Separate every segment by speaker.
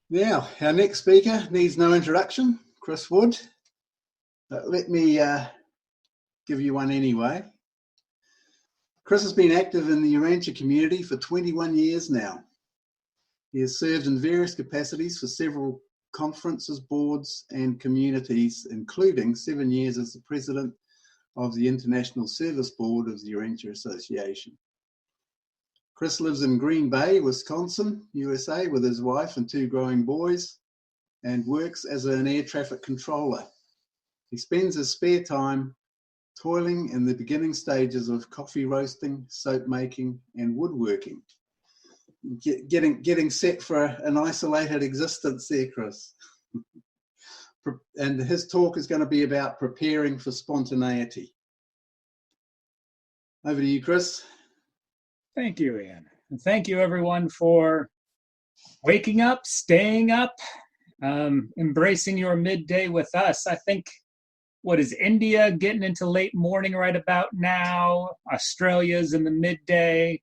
Speaker 1: Now, our next speaker needs no introduction, Chris Wood. But let me give you one anyway. Chris has been active in the Urantia community for 21 years now. He has served in various capacities for several conferences, boards, and communities, including 7 years as the president of the International Service Board of the Urantia Association. Chris lives in Green Bay, Wisconsin, USA, with his wife and 2 growing boys, and works as an air traffic controller. He spends his spare time toiling in the beginning stages of coffee roasting, soap making, and woodworking. Getting set for an isolated existence there, Chris. And his talk is going to be about preparing for spontaneity. Over to you, Chris.
Speaker 2: Thank you, Ian. And thank you, everyone, for waking up, staying up, embracing your midday with us. I think, what is India getting into late morning right about now? Australia's in the midday.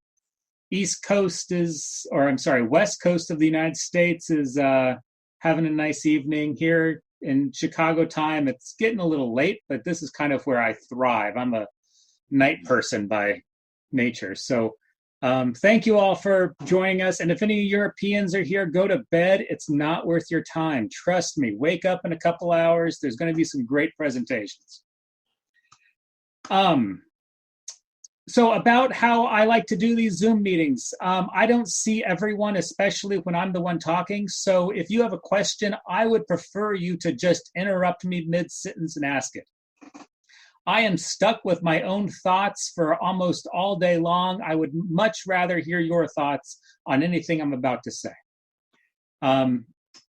Speaker 2: West Coast of the United States is having a nice evening. Here in Chicago time, it's getting a little late, but this is kind of where I thrive. I'm a night person by nature. So thank you all for joining us. And if any Europeans are here, go to bed. It's not worth your time. Trust me. Wake up in a couple hours. There's going to be some great presentations. So about how I like to do these Zoom meetings. I don't see everyone, especially when I'm the one talking. So if you have a question, I would prefer you to just interrupt me mid-sentence and ask it. I am stuck with my own thoughts for almost all day long. I would much rather hear your thoughts on anything I'm about to say. And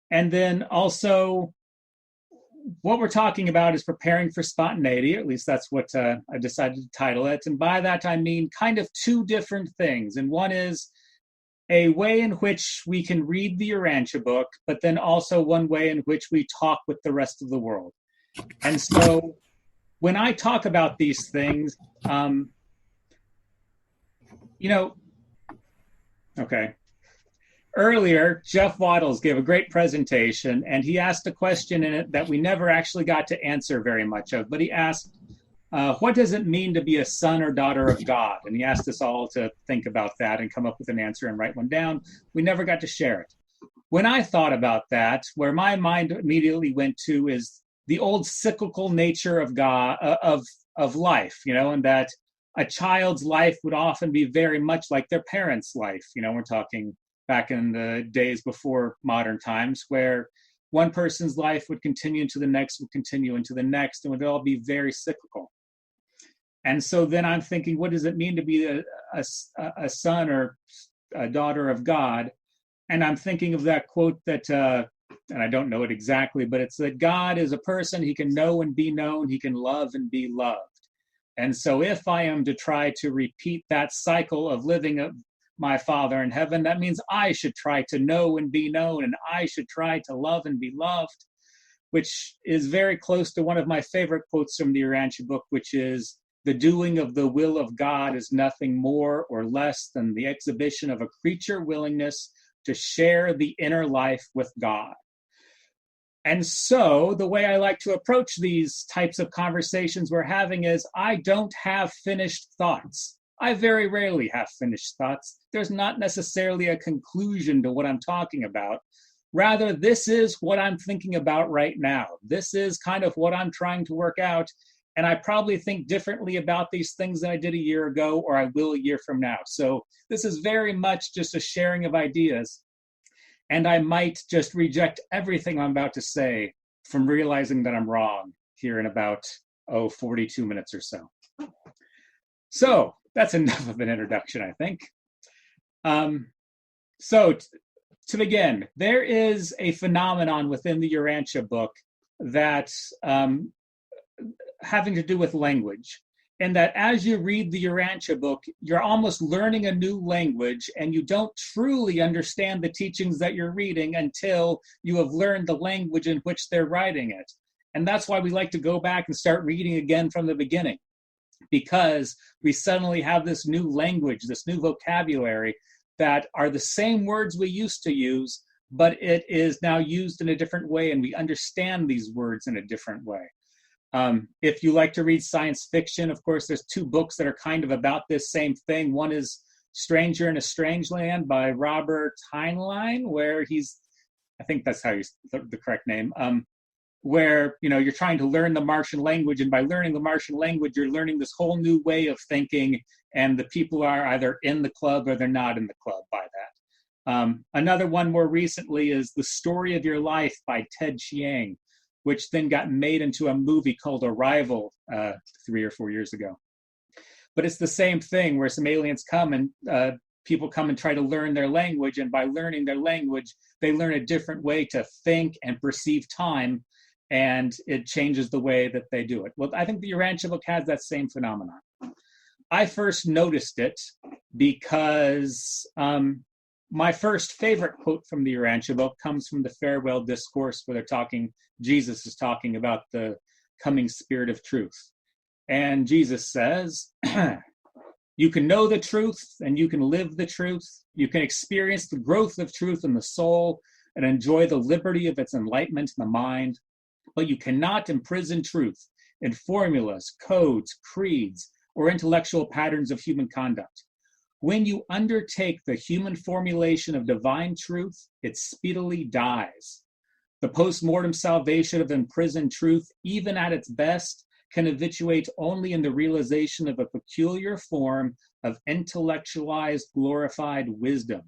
Speaker 2: then also, what we're talking about is preparing for spontaneity, or at least that's what I decided to title it. And by that, I mean kind of 2 different things. And one is a way in which we can read the Urantia book, but then also one way in which we talk with the rest of the world. And so when I talk about these things, earlier, Jeff Waddles gave a great presentation, and he asked a question in it that we never actually got to answer very much of. But he asked, what does it mean to be a son or daughter of God? And he asked us all to think about that and come up with an answer and write one down. We never got to share it. When I thought about that, where my mind immediately went to is the old cyclical nature of God, of life, and that a child's life would often be very much like their parents' life. We're talking back in the days before modern times, where one person's life would continue into the next, would continue into the next, and would all be very cyclical. And so then I'm thinking, what does it mean to be a son or a daughter of God? And I'm thinking of that quote that, and I don't know it exactly, but it's that God is a person. He can know and be known. He can love and be loved. And so if I am to try to repeat that cycle of living of my Father in heaven, that means I should try to know and be known, and I should try to love and be loved, which is very close to one of my favorite quotes from the Urantia book, which is, the doing of the will of God is nothing more or less than the exhibition of a creature willingness to share the inner life with God. And so the way I like to approach these types of conversations we're having is, I don't have finished thoughts. I very rarely have finished thoughts. There's not necessarily a conclusion to what I'm talking about. Rather, this is what I'm thinking about right now. This is kind of what I'm trying to work out. And I probably think differently about these things than I did a year ago, or I will a year from now. So this is very much just a sharing of ideas. And I might just reject everything I'm about to say from realizing that I'm wrong here in about, 42 minutes or so. So that's enough of an introduction, I think. To begin, there is a phenomenon within the Urantia book that having to do with language. And that as you read the Urantia book, you're almost learning a new language, and you don't truly understand the teachings that you're reading until you have learned the language in which they're writing it. And that's why we like to go back and start reading again from the beginning, because we suddenly have this new language, this new vocabulary that are the same words we used to use, but it is now used in a different way, and we understand these words in a different way. If you like to read science fiction, of course, there's two books that are kind of about this same thing. One is Stranger in a Strange Land by Robert Heinlein, where I think that's how the correct name, where, you're trying to learn the Martian language, and by learning the Martian language, you're learning this whole new way of thinking, and the people are either in the club or they're not in the club by that. Another one more recently is The Story of Your Life by Ted Chiang, which then got made into a movie called Arrival 3 or 4 years ago. But it's the same thing where some aliens come and people come and try to learn their language, and by learning their language, they learn a different way to think and perceive time, and it changes the way that they do it. Well, I think the Urantia book has that same phenomenon. I first noticed it because my first favorite quote from the Urantia book comes from the Farewell Discourse, where Jesus is talking about the coming Spirit of Truth. And Jesus says, you can know the truth and you can live the truth. You can experience the growth of truth in the soul and enjoy the liberty of its enlightenment in the mind. But you cannot imprison truth in formulas, codes, creeds, or intellectual patterns of human conduct. When you undertake the human formulation of divine truth, it speedily dies. The post-mortem salvation of imprisoned truth, even at its best, can habituate only in the realization of a peculiar form of intellectualized, glorified wisdom.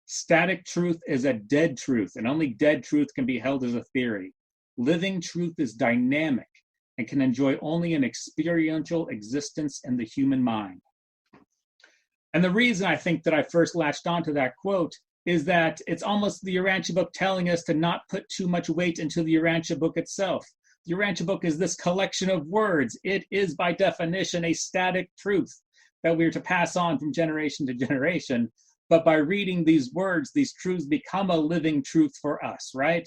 Speaker 2: Static truth is a dead truth, and only dead truth can be held as a theory. Living truth is dynamic and can enjoy only an experiential existence in the human mind. And the reason I think that I first latched onto that quote is that it's almost the Urantia book telling us to not put too much weight into the Urantia book itself. The Urantia book is this collection of words. It is, by definition, a static truth that we are to pass on from generation to generation. But by reading these words, these truths become a living truth for us, right?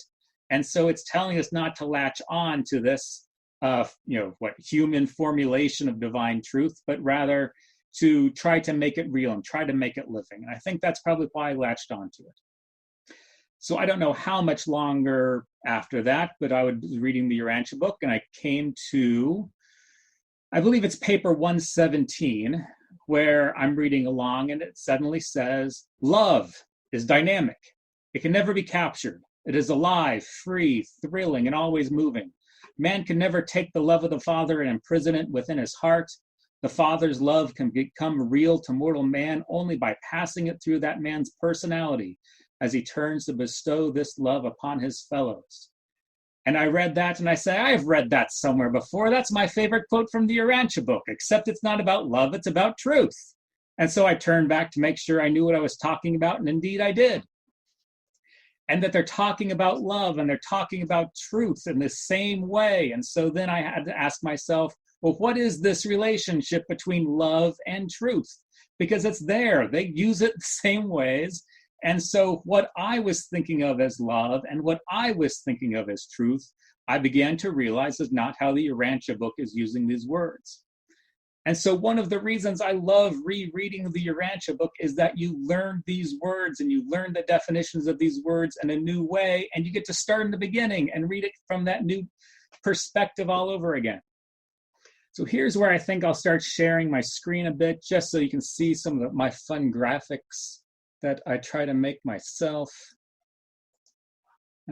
Speaker 2: And so it's telling us not to latch on to this, human formulation of divine truth, but rather to try to make it real and try to make it living. And I think that's probably why I latched onto it. So I don't know how much longer after that, but I was reading the Urantia book and I came to, I believe it's paper 117, where I'm reading along and it suddenly says, love is dynamic. It can never be captured. It is alive, free, thrilling, and always moving. Man can never take the love of the Father and imprison it within his heart. The Father's love can become real to mortal man only by passing it through that man's personality as he turns to bestow this love upon his fellows. And I read that and I say, I've read that somewhere before. That's my favorite quote from the Urantia book, except it's not about love, it's about truth. And so I turned back to make sure I knew what I was talking about, and indeed I did. And that they're talking about love and they're talking about truth in the same way. And so then I had to ask myself, well, what is this relationship between love and truth? Because it's there. They use it the same ways. And so what I was thinking of as love and what I was thinking of as truth, I began to realize is not how the Urantia book is using these words. And so one of the reasons I love rereading the Urantia book is that you learn these words and you learn the definitions of these words in a new way, and you get to start in the beginning and read it from that new perspective all over again. So here's where I think I'll start sharing my screen a bit, just so you can see some of my fun graphics that I try to make myself.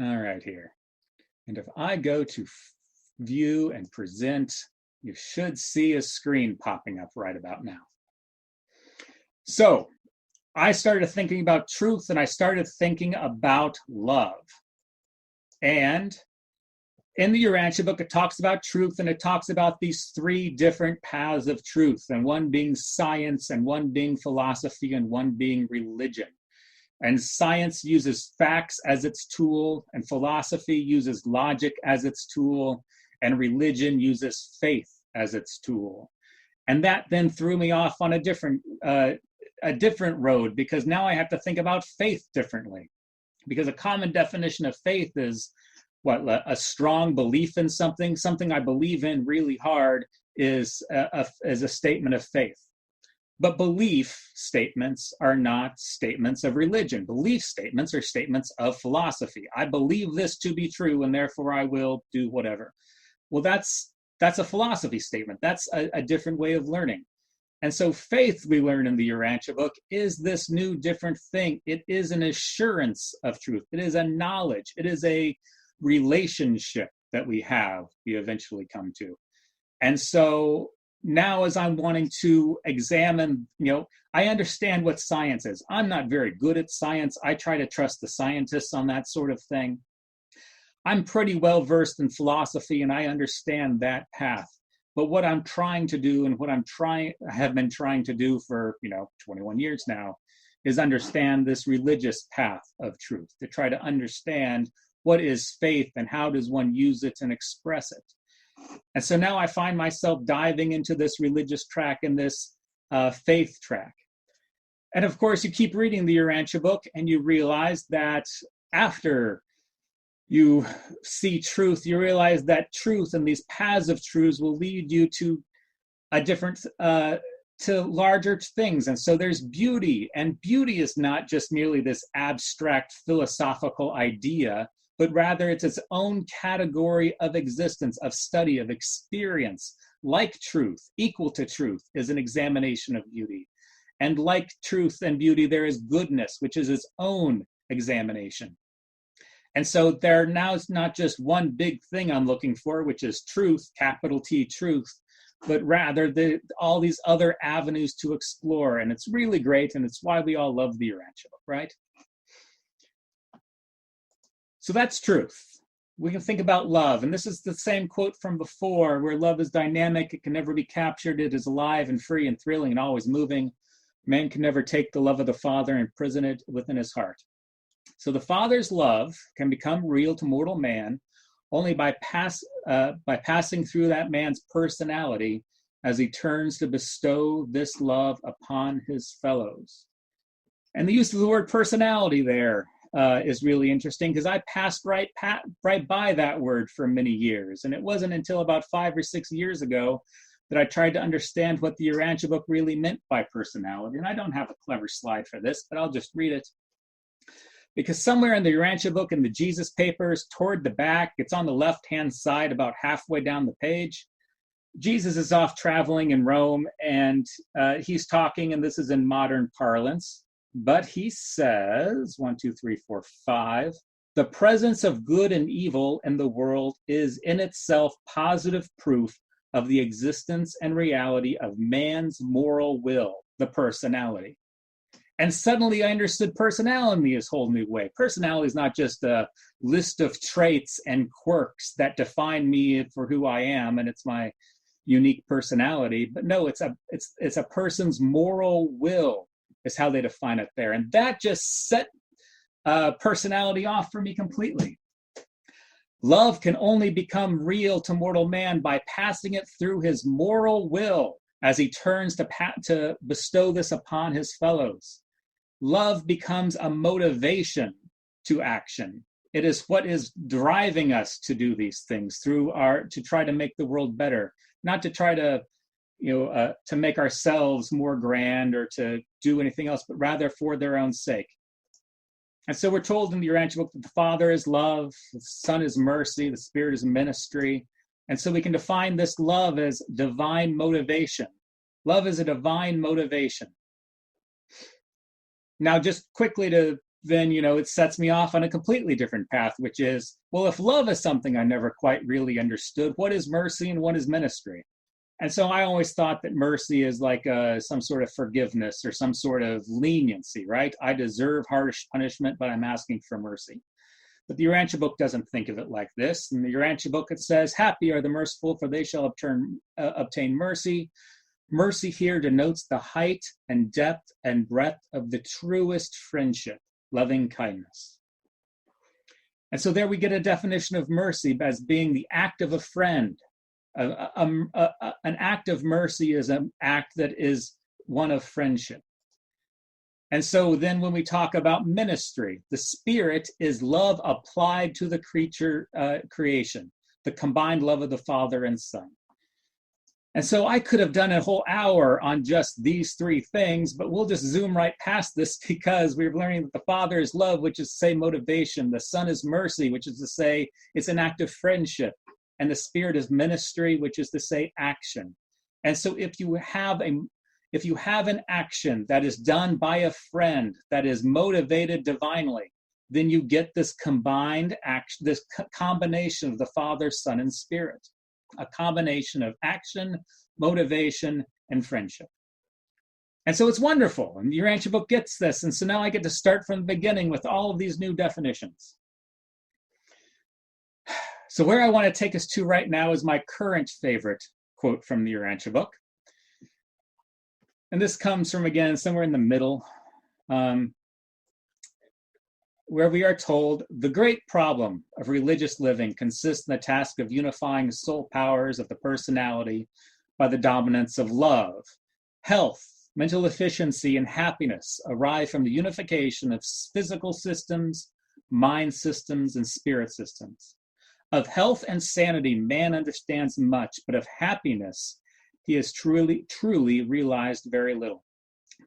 Speaker 2: All right, here. And if I go to view and present, you should see a screen popping up right about now. So I started thinking about truth and I started thinking about love. And in the Urantia book, it talks about truth and it talks about these three different paths of truth, and one being science and one being philosophy and one being religion. And science uses facts as its tool, and philosophy uses logic as its tool, and religion uses faith as its tool. And that then threw me off on a different road, because now I have to think about faith differently. Because a common definition of faith is a strong belief in something I believe in really hard is a statement of faith. But belief statements are not statements of religion. Belief statements are statements of philosophy. I believe this to be true, and therefore I will do whatever. Well, that's a philosophy statement. That's a different way of learning. And so faith, we learn in the Urantia book, is this new different thing. It is an assurance of truth. It is a knowledge. It is a relationship that we eventually come to. And so now as I'm wanting to examine, I understand what science is. I'm not very good at science. I try to trust the scientists on that sort of thing. I'm pretty well versed in philosophy and I understand that path. But what I'm trying to do and what I have been trying to do for, 21 years now is understand this religious path of truth, to try to understand what is faith and how does one use it and express it. And so now I find myself diving into this religious track and this faith track. And of course, you keep reading the Urantia book and you realize that after you see truth, you realize that truth and these paths of truths will lead you to a different, to larger things. And so there's beauty, and beauty is not just merely this abstract philosophical idea, but rather it's its own category of existence, of study, of experience. Like truth, equal to truth, is an examination of beauty. And like truth and beauty, there is goodness, which is its own examination. And so there now is not just one big thing I'm looking for, which is truth, capital T, truth, but rather all these other avenues to explore. And it's really great, and it's why we all love the Urantia book, right? So that's truth. We can think about love, and this is the same quote from before, where love is dynamic, it can never be captured, it is alive and free and thrilling and always moving. Man can never take the love of the Father and imprison it within his heart. So the Father's love can become real to mortal man only by passing through that man's personality as he turns to bestow this love upon his fellows. And the use of the word personality there is really interesting, because I passed right by that word for many years. And it wasn't until about 5 or 6 years ago that I tried to understand what the Urantia book really meant by personality. And I don't have a clever slide for this, but I'll just read it. Because somewhere in the Urantia book, in the Jesus papers, toward the back, it's on the left-hand side, about halfway down the page, Jesus is off traveling in Rome, and he's talking, and this is in modern parlance, but he says, 1, 2, 3, 4, 5, the presence of good and evil in the world is in itself positive proof of the existence and reality of man's moral will, the personality. And suddenly I understood personality in this whole new way. Personality is not just a list of traits and quirks that define me for who I am, and it's my unique personality. But no, it's a person's moral will is how they define it there. And that just set personality off for me completely. Love can only become real to mortal man by passing it through his moral will as he turns to bestow this upon his fellows. Love becomes a motivation to action. It is what is driving us to do these things to try to make the world better, not to try to, to make ourselves more grand or to do anything else, but rather for their own sake. And so we're told in the Urantia book that the Father is love, the Son is mercy, the Spirit is ministry. And so we can define this love as divine motivation. Love is a divine motivation. Now, just quickly it sets me off on a completely different path, which is, well, if love is something I never quite really understood, what is mercy and what is ministry? And so I always thought that mercy is like some sort of forgiveness or some sort of leniency, right? I deserve harsh punishment, but I'm asking for mercy. But the Urantia book doesn't think of it like this. In the Urantia book, it says, happy are the merciful, for they shall obtain mercy. Mercy here denotes the height and depth and breadth of the truest friendship, loving kindness. And so there we get a definition of mercy as being the act of a friend. An act of mercy is an act that is one of friendship. And so then when we talk about ministry, the Spirit is love applied to the creation, the combined love of the Father and Son. And so I could have done a whole hour on just these three things, but we'll just zoom right past this because we're learning that the Father is love, which is to say motivation. The Son is mercy, which is to say it's an act of friendship. And the Spirit is ministry, which is to say action. And so if you have an action that is done by a friend that is motivated divinely, then you get this combined action, this combination of the Father, Son, and Spirit. A combination of action, motivation, and friendship. And so it's wonderful. And the Urantia book gets this. And so now I get to start from the beginning with all of these new definitions. So where I want to take us to right now is my current favorite quote from the Urantia book. And this comes from, again, somewhere in the middle, where we are told the great problem of religious living consists in the task of unifying the soul powers of the personality by the dominance of love. Health, mental efficiency, and happiness arrive from the unification of physical systems, mind systems, and spirit systems. Of health and sanity, man understands much, but of happiness, he has truly realized very little.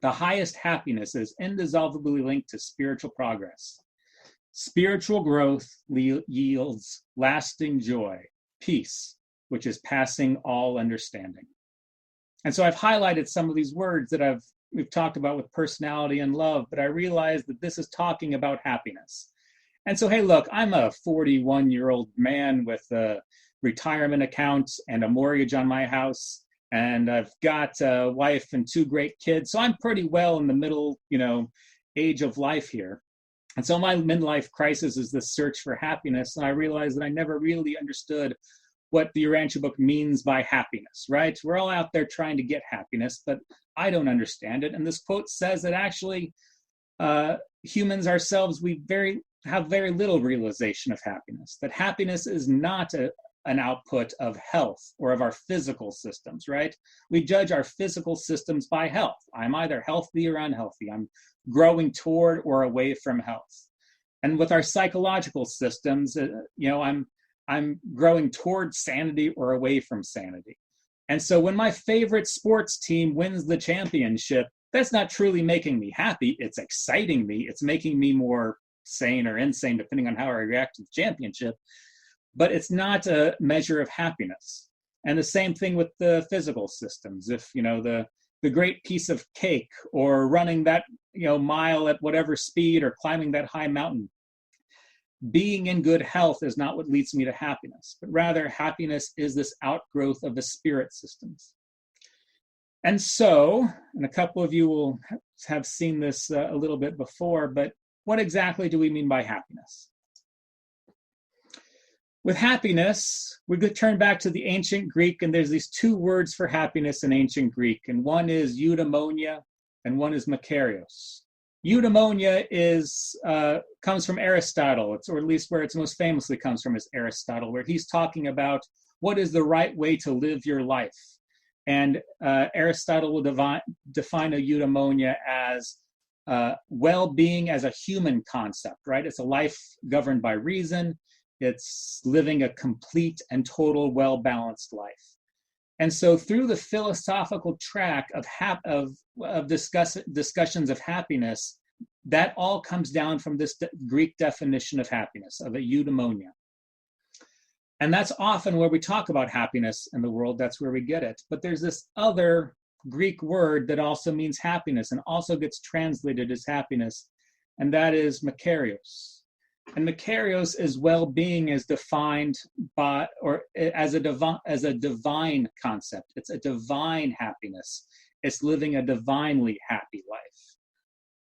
Speaker 2: The highest happiness is indissolubly linked to spiritual progress. Spiritual growth yields lasting joy, peace, which is passing all understanding. And so I've highlighted some of these words that we've talked about with personality and love, but I realize that this is talking about happiness. And so, hey, look, I'm a 41-year-old man with a retirement account and a mortgage on my house, and I've got a wife and two great kids. So I'm pretty well in the middle, age of life here. And so my midlife crisis is this search for happiness. And I realized that I never really understood what the Urantia book means by happiness, right? We're all out there trying to get happiness, but I don't understand it. And this quote says that actually humans ourselves, we have very little realization of happiness, that happiness is not an output of health or of our physical systems, right? We judge our physical systems by health. I'm either healthy or unhealthy. I'm growing toward or away from health. And with our psychological systems, I'm growing toward sanity or away from sanity. And so when my favorite sports team wins the championship, that's not truly making me happy. It's exciting me. It's making me more sane or insane, depending on how I react to the championship. But it's not a measure of happiness. And the same thing with the physical systems. If, the great piece of cake or running that, mile at whatever speed or climbing that high mountain, being in good health is not what leads me to happiness, but rather happiness is this outgrowth of the spirit systems. And so, and a couple of you will have seen this a little bit before, but what exactly do we mean by happiness? With happiness, we could turn back to the ancient Greek, and there's these two words for happiness in ancient Greek, and one is eudaimonia, and one is makarios. Eudaimonia comes from Aristotle, or at least where it's most famously comes from is Aristotle, where he's talking about what is the right way to live your life. And Aristotle will define a eudaimonia as well-being as a human concept, right? It's a life governed by reason. It's living a complete and total well-balanced life. And so through the philosophical track of discussions of happiness, that all comes down from this Greek definition of happiness, of a eudaimonia. And that's often where we talk about happiness in the world, that's where we get it. But there's this other Greek word that also means happiness and also gets translated as happiness, and that is makarios. And makarios is well-being as defined by, or as a divine concept. It's a divine happiness. It's living a divinely happy life.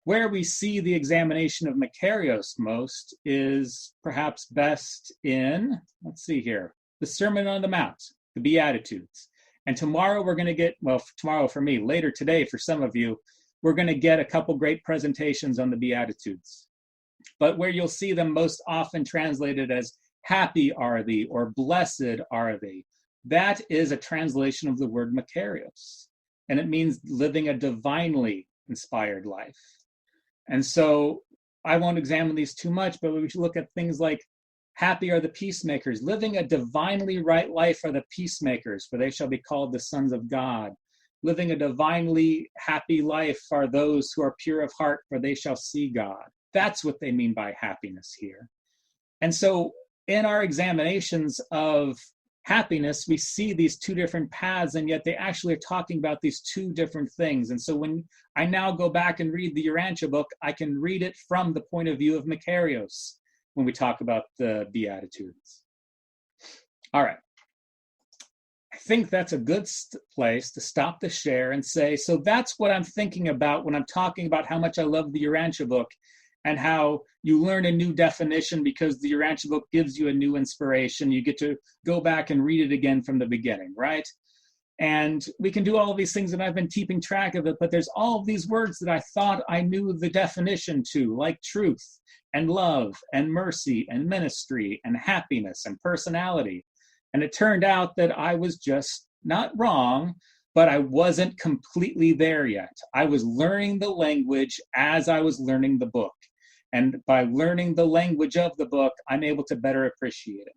Speaker 2: Where we see the examination of makarios most is perhaps best in, let's see here, the Sermon on the Mount, the Beatitudes. And tomorrow we're going to get, well, tomorrow for me, later today for some of you, we're going to get a couple great presentations on the Beatitudes. But where you'll see them most often translated as happy are thee or blessed are thee, that is a translation of the word makarios. And it means living a divinely inspired life. And so I won't examine these too much, but we should look at things like Happy are the peacemakers. Living a divinely right life are the peacemakers, for they shall be called the sons of God. Living a divinely happy life are those who are pure of heart, for they shall see God. That's what they mean by happiness here. And so in our examinations of happiness, we see these two different paths, and yet they actually are talking about these two different things. And so when I now go back and read the Urantia book, I can read it from the point of view of Macarius when we talk about the Beatitudes. All right. I think that's a good place to stop the share and say, so that's what I'm thinking about when I'm talking about how much I love the Urantia book and how you learn a new definition because the Urantia book gives you a new inspiration. You get to go back and read it again from the beginning, right? And we can do all of these things, and I've been keeping track of it, but there's all of these words that I thought I knew the definition to, like truth and love and mercy and ministry and happiness and personality. And it turned out that I was just not wrong, but I wasn't completely there yet. I was learning the language as I was learning the book. And by learning the language of the book, I'm able to better appreciate it.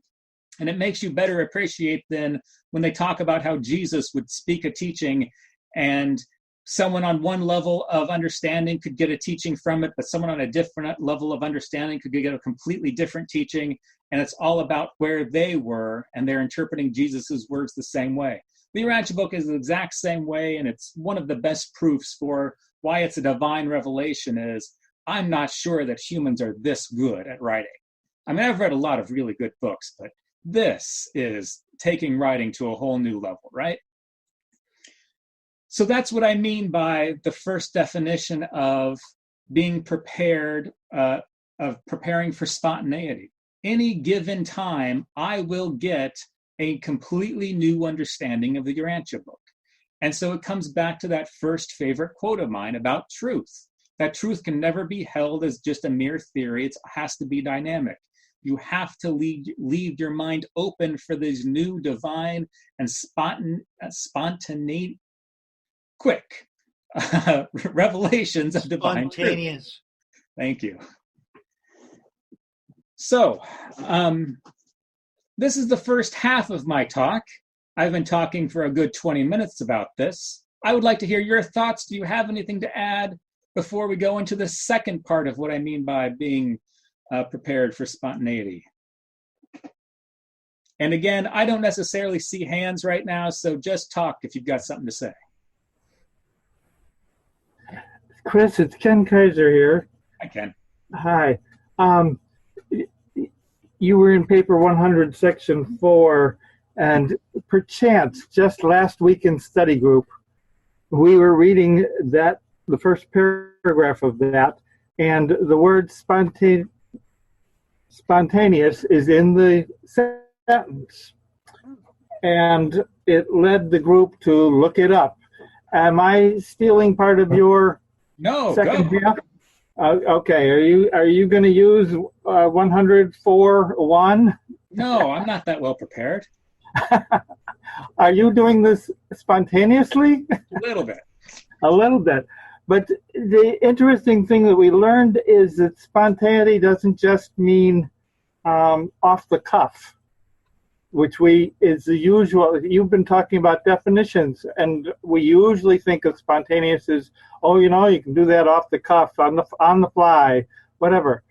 Speaker 2: And it makes you better appreciate then when they talk about how Jesus would speak a teaching and someone on one level of understanding could get a teaching from it, but someone on a different level of understanding could get a completely different teaching. And it's all about where they were, and they're interpreting Jesus's words the same way. The Urantia book is the exact same way, and it's one of the best proofs for why it's a divine revelation is I'm not sure that humans are this good at writing. I mean, I've read a lot of really good books, but this is taking writing to a whole new level, right? So that's what I mean by the first definition of being prepared, of preparing for spontaneity. Any given time, I will get a completely new understanding of the Urantia book. And so it comes back to that first favorite quote of mine about truth. That truth can never be held as just a mere theory. It has to be dynamic. You have to leave your mind open for these new divine and spontaneity, quick revelations of divine truth. Thank you. So, this is the first half of my talk. I've been talking for a good 20 minutes about this. I would like to hear your thoughts. Do you have anything to add before we go into the second part of what I mean by being prepared for spontaneity? And again, I don't necessarily see hands right now, so just talk if you've got something to say.
Speaker 3: Chris, it's Ken Kaiser here.
Speaker 2: Hi, Ken.
Speaker 3: Hi. You were in paper 100, section 4, and perchance, just last week in study group, we were reading that, the first paragraph of that, and the word spontaneous is in the sentence. And it led the group to look it up. Am I stealing part of your second half? Okay, are you going to use 104.1?
Speaker 2: No, I'm not that well prepared.
Speaker 3: Are you doing this spontaneously?
Speaker 2: A little bit.
Speaker 3: A little bit. But the interesting thing that we learned is that spontaneity doesn't just mean off the cuff, which is the usual. You've been talking about definitions, and we usually think of spontaneous as, oh, you can do that off the cuff, on the fly, whatever.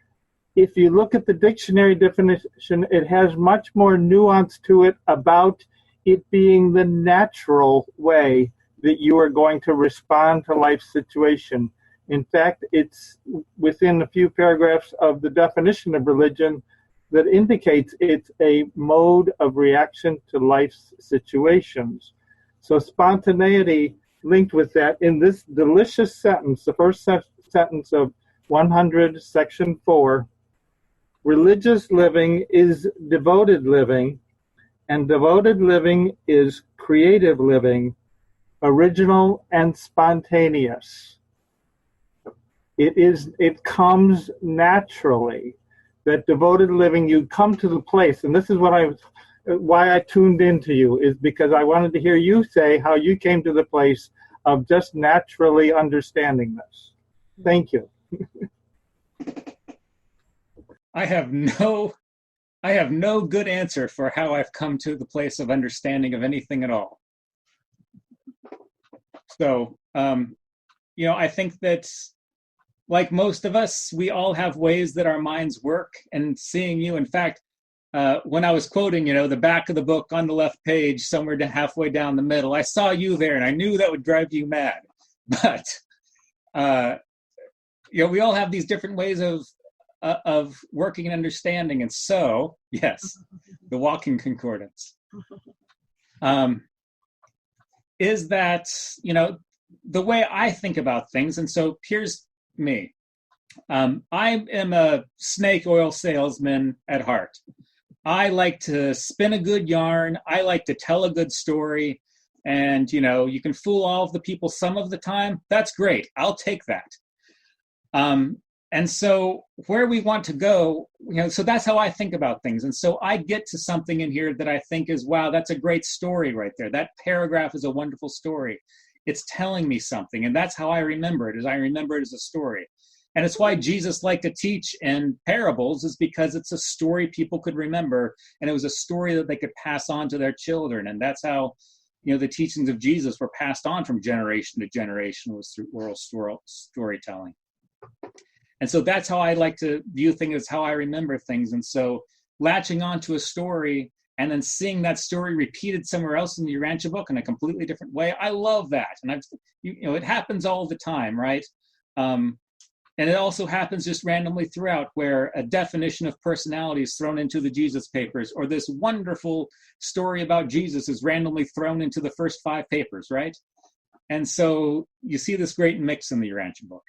Speaker 3: If you look at the dictionary definition, it has much more nuance to it about it being the natural way that you are going to respond to life's situation. In fact, it's within a few paragraphs of the definition of religion that indicates it's a mode of reaction to life's situations. So spontaneity linked with that in this delicious sentence, the first sentence of 100, section 4, religious living is devoted living, and devoted living is creative living, original and spontaneous. It comes naturally. That devoted living, you come to the place, and this is why I tuned into you, is because I wanted to hear you say how you came to the place of just naturally understanding this. Thank you.
Speaker 2: I have no I have no good answer for how I've come to the place of understanding of anything at all. So, I think that, like most of us, we all have ways that our minds work. And seeing you, in fact, when I was quoting, the back of the book on the left page, somewhere halfway down the middle, I saw you there, and I knew that would drive you mad. But, we all have these different ways of working and understanding. And so, yes, the walking concordance is that, the way I think about things. And so here's me. I am a snake oil salesman at heart. I like to spin a good yarn. I like to tell a good story. And, you can fool all of the people some of the time. That's great. I'll take that. And so where we want to go, so that's how I think about things. And so I get to something in here that I think is, wow, that's a great story right there. That paragraph is a wonderful story. It's telling me something. And that's how I remember it, is I remember it as a story. And it's why Jesus liked to teach in parables, is because it's a story people could remember. And it was a story that they could pass on to their children. And that's how, the teachings of Jesus were passed on from generation to generation, was through oral storytelling. And so that's how I like to view things, as how I remember things. And so latching onto a story and then seeing that story repeated somewhere else in the Urantia book in a completely different way, I love that. And it happens all the time, right? And it also happens just randomly throughout, where a definition of personality is thrown into the Jesus papers, or this wonderful story about Jesus is randomly thrown into the first 5 papers, right? And so you see this great mix in the Urantia book.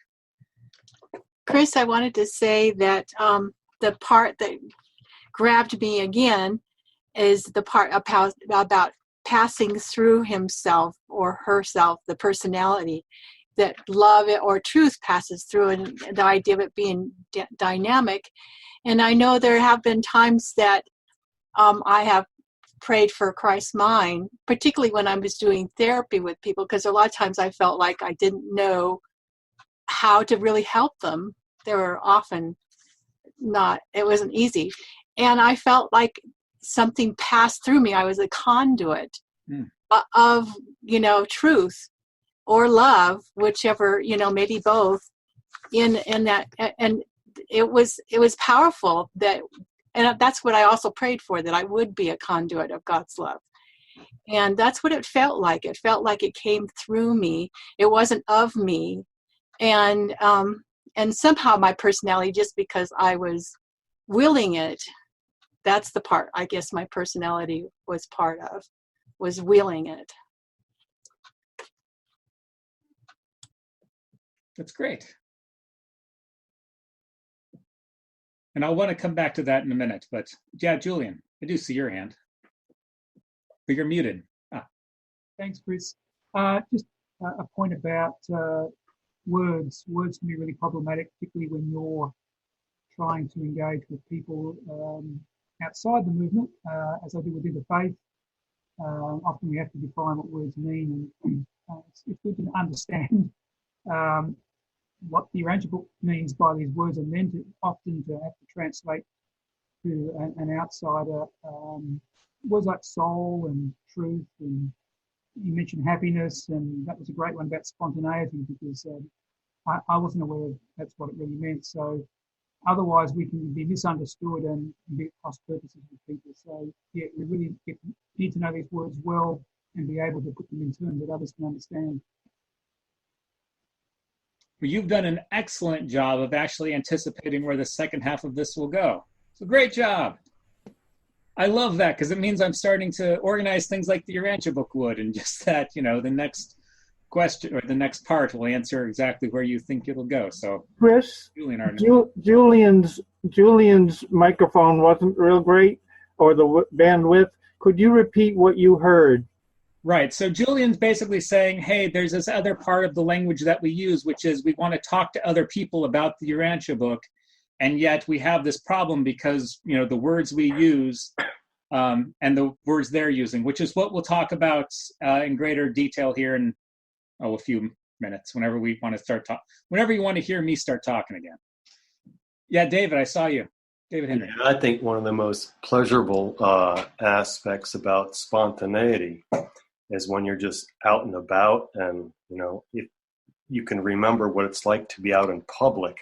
Speaker 4: Chris, I wanted to say that the part that grabbed me again is the part about passing through himself or herself, the personality, that love or truth passes through, and the idea of it being dynamic. And I know there have been times that I have prayed for Christ's mind, particularly when I was doing therapy with people, because a lot of times I felt like I didn't know how to really help them. They were often it wasn't easy. And I felt like something passed through me. I was a conduit of, truth or love, whichever, maybe both in that. And it was powerful and that's what I also prayed for, that I would be a conduit of God's love. And that's what it felt like. It felt like it came through me. It wasn't of me. And somehow my personality, just because I was willing it, that's the part I guess my personality was part of, was willing it.
Speaker 2: That's great. And I want to come back to that in a minute, but yeah, Julian, I do see your hand, but you're muted.
Speaker 5: Thanks, Chris. Just a point about words. Words can be really problematic, particularly when you're trying to engage with people outside the movement, as I do within the faith. Often we have to define what words mean, and it's good to understand what the Urantia book means by these words, and then often to have to translate to an outsider words like soul and truth, and you mentioned happiness, and that was a great one about spontaneity, because I wasn't aware that's what it really meant. So otherwise we can be misunderstood and be at cross purposes with people. So yeah, we really need to know these words well and be able to put them in terms that others can understand.
Speaker 2: Well, you've done an excellent job of actually anticipating where the second half of this will go. So great job. I love that, because it means I'm starting to organize things like the Urantia book would, and just that, the next question or the next part will answer exactly where you think it'll go. So
Speaker 3: Chris, Julian's microphone wasn't real great, or the bandwidth. Could you repeat what you heard?
Speaker 2: Right. So Julian's basically saying, hey, there's this other part of the language that we use, which is we want to talk to other people about the Urantia book. And yet we have this problem because, the words we use and the words they're using, which is what we'll talk about in greater detail here in a few minutes, whenever we want to start talking, whenever you want to hear me start talking again. Yeah, David, I saw you. David Henry.
Speaker 6: And I think one of the most pleasurable aspects about spontaneity is when you're just out and about, and if you can remember what it's like to be out in public,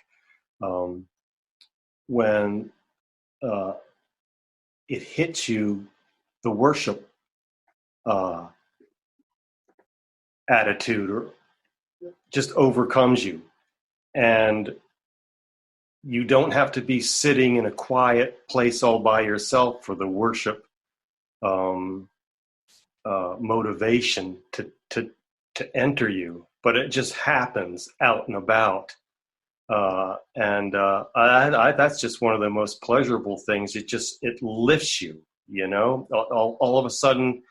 Speaker 6: when it hits you, the worship attitude or just overcomes you, and you don't have to be sitting in a quiet place all by yourself for the worship motivation to enter you, but it just happens out and about. That's just one of the most pleasurable things. It lifts you, all of a sudden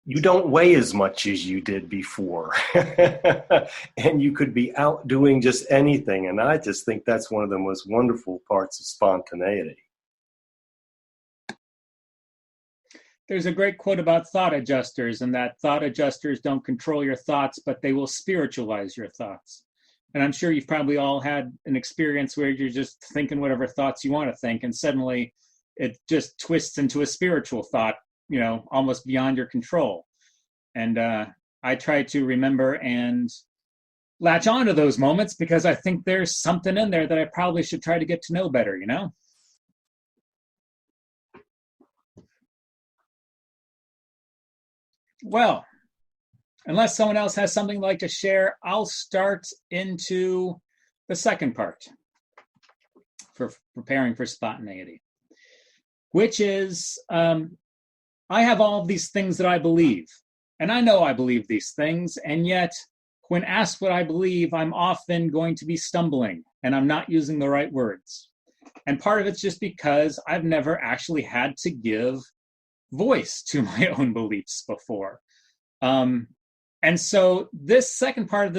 Speaker 6: you don't weigh as much as you did before and you could be out doing just anything. And I just think that's one of the most wonderful parts of spontaneity.
Speaker 2: There's a great quote about thought adjusters, and that thought adjusters don't control your thoughts, but they will spiritualize your thoughts. And I'm sure you've probably all had an experience where you're just thinking whatever thoughts you want to think, and suddenly it just twists into a spiritual thought, almost beyond your control. And I try to remember and latch on to those moments, because I think there's something in there that I probably should try to get to know better, Well, unless someone else has something they'd like to share, I'll start into the second part for preparing for spontaneity, which is I have all of these things that I believe, and I know I believe these things, and yet when asked what I believe, I'm often going to be stumbling, and I'm not using the right words. And part of it's just because I've never actually had to give voice to my own beliefs before. And so this second part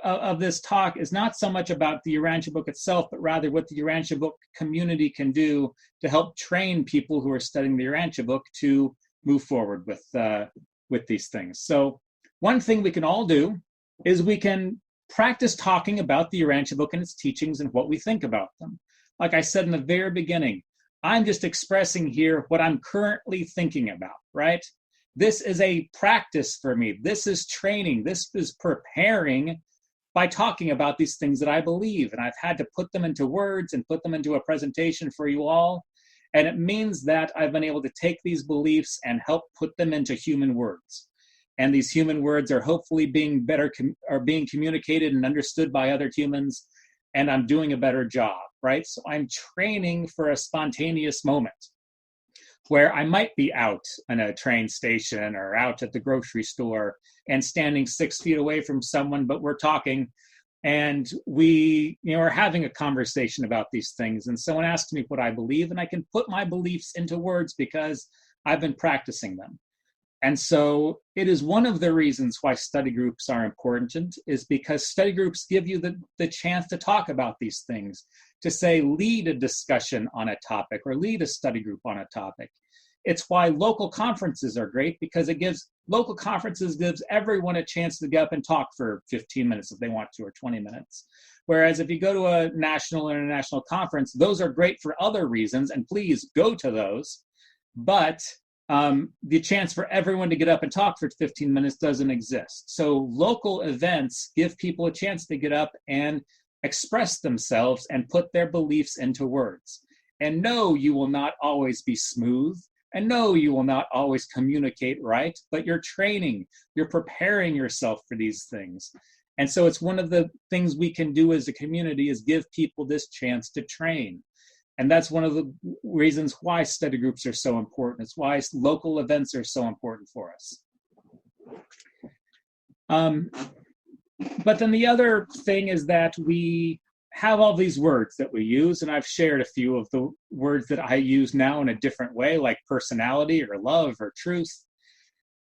Speaker 2: of this talk is not so much about the Urantia book itself, but rather what the Urantia book community can do to help train people who are studying the Urantia book to move forward with these things. So one thing we can all do is we can practice talking about the Urantia book and its teachings and what we think about them. Like I said in the very beginning, I'm just expressing here what I'm currently thinking about, right? This is a practice for me. This is training. This is preparing by talking about these things that I believe. And I've had to put them into words and put them into a presentation for you all. And it means that I've been able to take these beliefs and help put them into human words. And these human words are hopefully being communicated and understood by other humans. And I'm doing a better job, right? So I'm training for a spontaneous moment where I might be out in a train station or out at the grocery store and standing 6 feet away from someone, but we're talking and we are having a conversation about these things. And someone asks me what I believe, and I can put my beliefs into words because I've been practicing them. And so it is one of the reasons why study groups are important, is because study groups give you the chance to talk about these things, to say, lead a discussion on a topic or lead a study group on a topic. It's why local conferences are great, because local conferences gives everyone a chance to get up and talk for 15 minutes if they want to, or 20 minutes. Whereas if you go to a national or international conference, those are great for other reasons, and please go to those. But the chance for everyone to get up and talk for 15 minutes doesn't exist. So local events give people a chance to get up and express themselves and put their beliefs into words. And no, you will not always be smooth. And no, you will not always communicate right, but you're training, you're preparing yourself for these things. And so it's one of the things we can do as a community, is give people this chance to train. And that's one of the reasons why study groups are so important. It's why local events are so important for us. But then the other thing is that we have all these words that we use, and I've shared a few of the words that I use now in a different way, like personality or love or truth.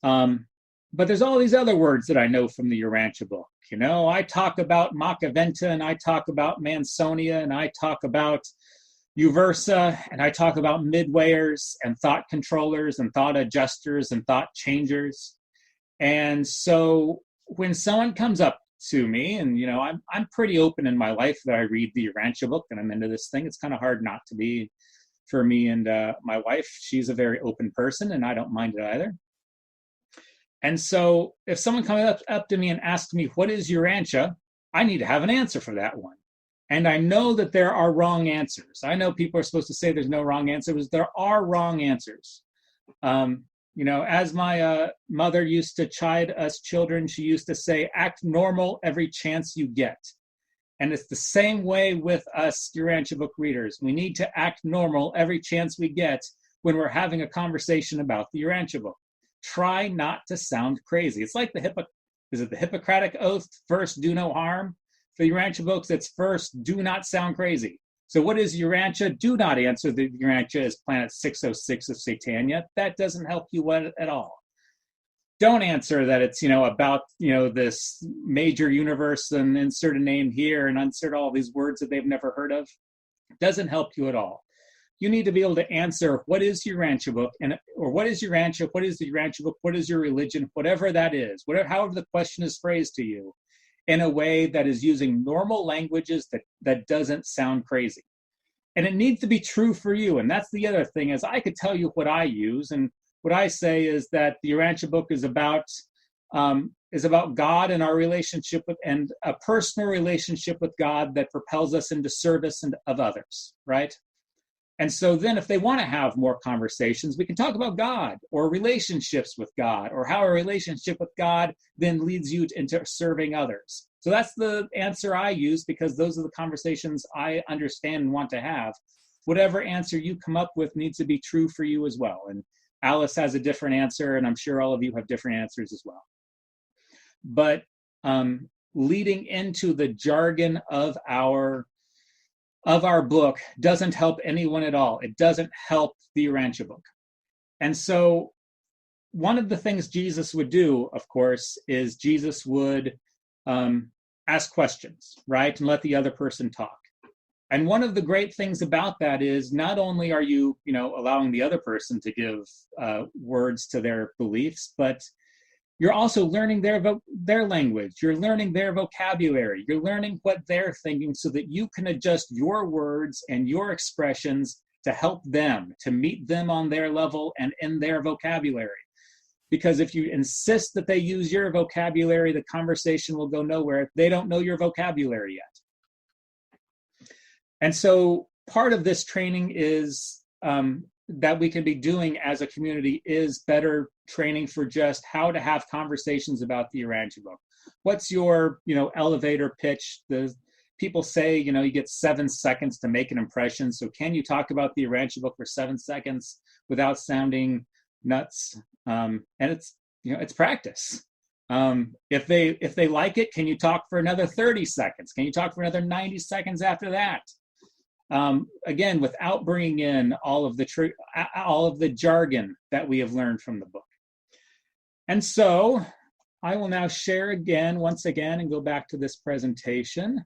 Speaker 2: But there's all these other words that I know from the Urantia book. I talk about Makaventa, and I talk about Mansonia, and I talk about Uversa, and I talk about midwayers and thought controllers and thought adjusters and thought changers. And so when someone comes up to me. And, I'm pretty open in my life that I read the Urantia book and I'm into this thing. It's kind of hard not to be for me. And my wife, she's a very open person and I don't mind it either. And so if someone comes up to me and asks me, what is Urantia? I need to have an answer for that one. And I know that there are wrong answers. I know people are supposed to say there's no wrong answers. There are wrong answers. As my mother used to chide us children, she used to say, act normal every chance you get. And it's the same way with us Urantia book readers. We need to act normal every chance we get when we're having a conversation about the Urantia book. Try not to sound crazy. It's like the Hippocratic Oath? First, do no harm. For the Urantia books, it's first, do not sound crazy. So what is Urantia? Do not answer that Urantia is planet 606 of Satania. That doesn't help you at all. Don't answer that it's, about, this major universe and insert a name here and insert all these words that they've never heard of. Doesn't help you at all. You need to be able to answer, what is Urantia book? Or what is Urantia? What is the Urantia book? What is your religion? Whatever that is, however the question is phrased to you, in a way that is using normal languages that doesn't sound crazy. And it needs to be true for you. And that's the other thing, is I could tell you what I use. And what I say is that the Urantia book is about God and our relationship and a personal relationship with God that propels us into service of others, right? And so then if they want to have more conversations, we can talk about God or relationships with God or how a relationship with God then leads you into serving others. So that's the answer I use, because those are the conversations I understand and want to have. Whatever answer you come up with needs to be true for you as well. And Alice has a different answer, and I'm sure all of you have different answers as well. But leading into the jargon of our book doesn't help anyone at all. It doesn't help the Urantia book. And so one of the things Jesus would do, of course, is Jesus would ask questions, right? And let the other person talk. And one of the great things about that is not only are you, allowing the other person to give words to their beliefs, but you're also learning their language. You're learning their vocabulary. You're learning what they're thinking so that you can adjust your words and your expressions to help them, to meet them on their level and in their vocabulary. Because if you insist that they use your vocabulary, the conversation will go nowhere if they don't know your vocabulary yet. And so part of this training is that we can be doing as a community is better training for just how to have conversations about the Urantia book. What's your, elevator pitch? The people say, you get 7 seconds to make an impression. So can you talk about the Urantia book for 7 seconds without sounding nuts? And it's practice. If they like it, can you talk for another 30 seconds? Can you talk for another 90 seconds after that? Again, without bringing in all of the jargon that we have learned from the book. And so I will now share once again, and go back to this presentation.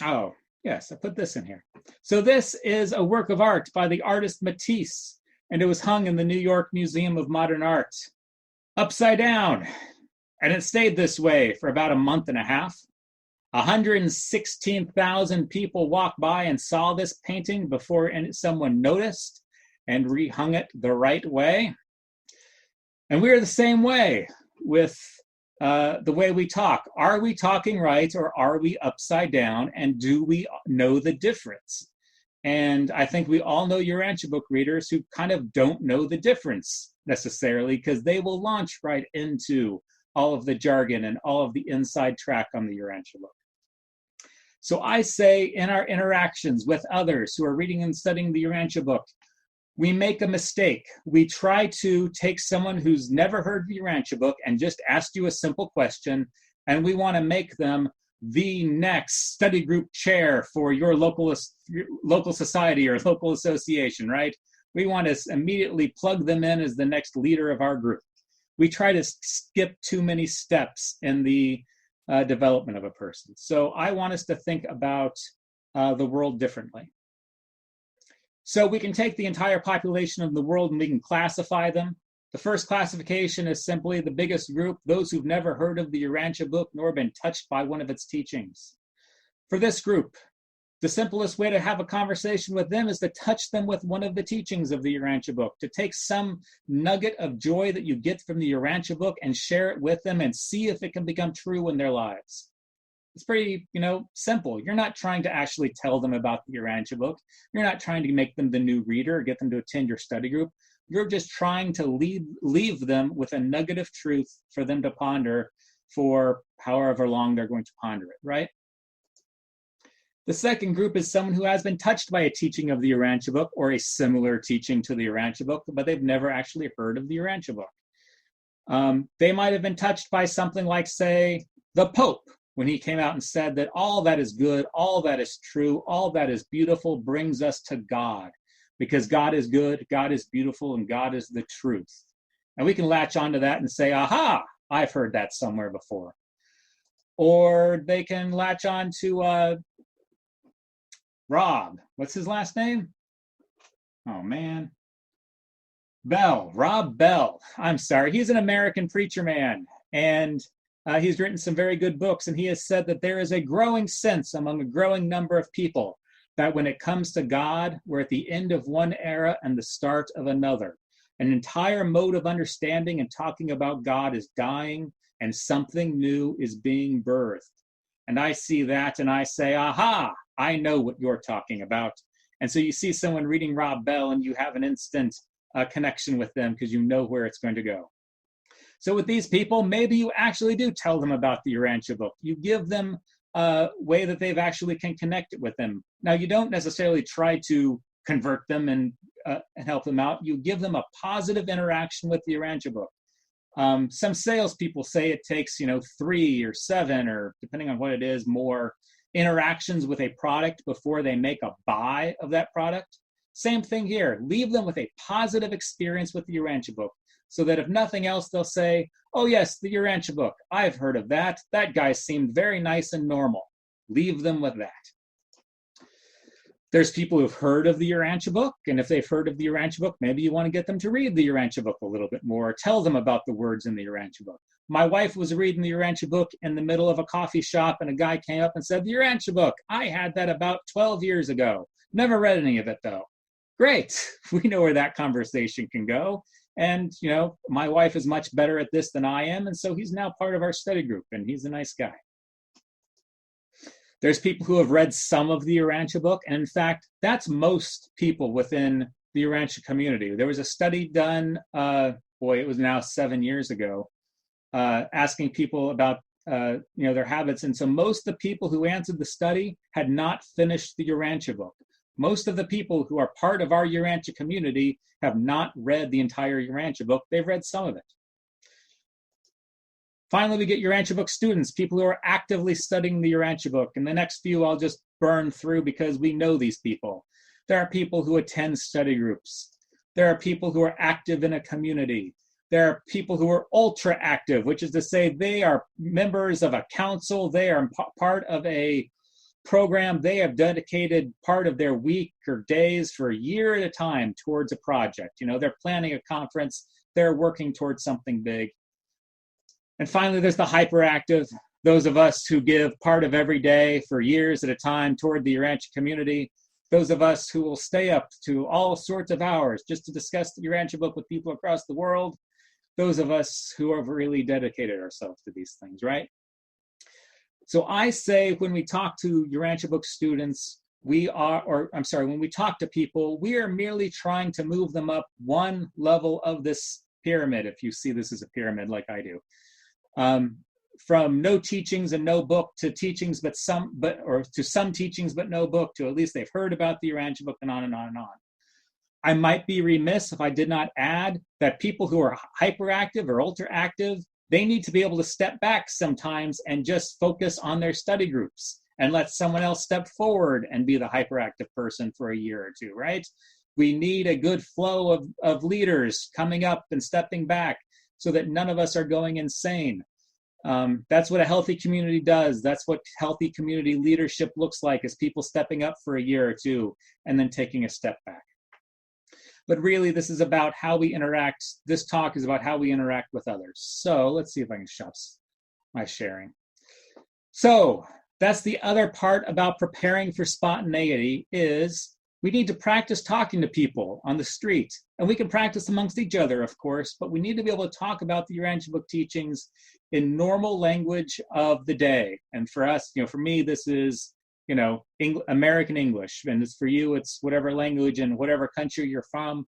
Speaker 2: Oh, yes, I put this in here. So this is a work of art by the artist Matisse, and it was hung in the New York Museum of Modern Art, upside down. And it stayed this way for about a month and a half. 116,000 people walked by and saw this painting before someone noticed and rehung it the right way. And we're the same way with the way we talk. Are we talking right, or are we upside down? And do we know the difference? And I think we all know Urantia book readers who kind of don't know the difference necessarily, because they will launch right into all of the jargon and all of the inside track on the Urantia book. So I say in our interactions with others who are reading and studying the Urantia book, we make a mistake. We try to take someone who's never heard the Urantia book and just ask you a simple question, and we want to make them the next study group chair for your local society or local association, right? We want to immediately plug them in as the next leader of our group. We try to skip too many steps in the development of a person. So I want us to think about the world differently. So we can take the entire population of the world and we can classify them. The first classification is simply the biggest group, those who've never heard of the Urantia book nor been touched by one of its teachings. For this group, the simplest way to have a conversation with them is to touch them with one of the teachings of the Urantia book, to take some nugget of joy that you get from the Urantia book and share it with them and see if it can become true in their lives. It's pretty, simple. You're not trying to actually tell them about the Urantia book. You're not trying to make them the new reader or get them to attend your study group. You're just trying to leave them with a nugget of truth for them to ponder for however long they're going to ponder it, right? The second group is someone who has been touched by a teaching of the Urantia book or a similar teaching to the Urantia book, but they've never actually heard of the Urantia book. They might have been touched by something like, say, the Pope, when he came out and said that all that is good, all that is true, all that is beautiful brings us to God, because God is good, God is beautiful, and God is the truth. And we can latch onto that and say, aha, I've heard that somewhere before. Or they can latch on to Rob, what's his last name? Oh, man. Bell, Rob Bell. I'm sorry. He's an American preacher man, and he's written some very good books, and he has said that there is a growing sense among a growing number of people that when it comes to God, we're at the end of one era and the start of another. An entire mode of understanding and talking about God is dying, and something new is being birthed. And I see that, and I say, aha, I know what you're talking about. And so you see someone reading Rob Bell, and you have an instant connection with them because you know where it's going to go. So with these people, maybe you actually do tell them about the Urantia book. You give them a way that they've actually can connect it with them. Now, you don't necessarily try to convert them and help them out. You give them a positive interaction with the Urantia book. Some salespeople say it takes, 3 or 7, or depending on what it is, more interactions with a product before they make a buy of that product. Same thing here. Leave them with a positive experience with the Urantia book, so that if nothing else, they'll say, oh yes, the Urantia book, I've heard of that. That guy seemed very nice and normal. Leave them with that. There's people who've heard of the Urantia book, and if they've heard of the Urantia book, maybe you want to get them to read the Urantia book a little bit more, or tell them about the words in the Urantia book. My wife was reading the Urantia book in the middle of a coffee shop, and a guy came up and said, the Urantia book, I had that about 12 years ago. Never read any of it, though. Great. We know where that conversation can go. And, my wife is much better at this than I am, and so he's now part of our study group, and he's a nice guy. There's people who have read some of the Urantia book, and in fact, that's most people within the Urantia community. There was a study done, it was now 7 years ago, asking people about, their habits, and so most of the people who answered the study had not finished the Urantia book. Most of the people who are part of our Urantia community have not read the entire Urantia book. They've read some of it. Finally, we get Urantia book students, people who are actively studying the Urantia book. And the next few I'll just burn through because we know these people. There are people who attend study groups. There are people who are active in a community. There are people who are ultra active, which is to say they are members of a council. They are part of a program. They have dedicated part of their week or days for a year at a time towards a project. They're planning a conference. They're working towards something big. And finally, there's the hyperactive, those of us who give part of every day for years at a time toward the Urantia community, those of us who will stay up to all sorts of hours just to discuss the Urantia book with people across the world, those of us who have really dedicated ourselves to these things, right? So I say when we talk to Urantia book students, when we talk to people, we are merely trying to move them up one level of this pyramid, if you see this as a pyramid like I do. From no teachings and no book to teachings to some teachings but no book, to at least they've heard about the Urantia book, and on and on and on. I might be remiss if I did not add that people who are hyperactive or ultra active, they need to be able to step back sometimes and just focus on their study groups and let someone else step forward and be the hyperactive person for a year or two, right? We need a good flow of leaders coming up and stepping back so that none of us are going insane. That's what a healthy community does. That's what healthy community leadership looks like, is people stepping up for a year or two and then taking a step back. but really this is about how we interact. This talk is about how we interact with others. So let's see if I can stop my sharing. So that's the other part about preparing for spontaneity is we need to practice talking to people on the street. And we can practice amongst each other, of course, but we need to be able to talk about the Urantia book teachings in normal language of the day. And for us, for me, this is, American English. And it's for you, it's whatever language and whatever country you're from.